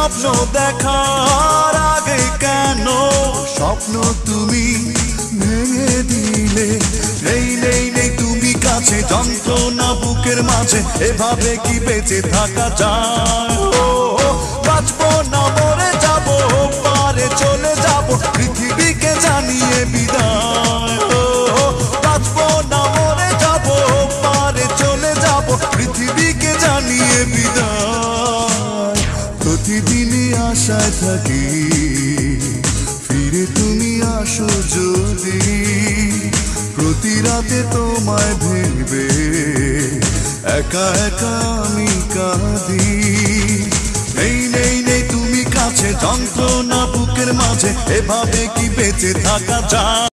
স্বপ্ন দেখার আগে কেন স্বপ্ন তুমি ভেঙে দিলে? নেই নেই নেই তুমি কাছে, যন্ত্রণা বুকের মাঝে, এভাবে কি বেঁচে থাকা যায়? ও বাঁচবো না মরে যাবো, পারে চলে যাবো, পৃথিবীকে জানিয়ে বিদায়। ও বাঁচবো না মরে যাবো, পারে চলে যাবো, পৃথিবীকে জানিয়ে বিদায়। প্রতিদিনই আশায় থাকি ফিরে তুমি আসো যদি, প্রতি রাতে তোমায় ভেবে একা একা আমি কাঁদি। নেই নেই নেই তুমি কাছে, যন্ত্রণা বুকের মাঝে, এভাবে কি বেঁচে থাকা যায়?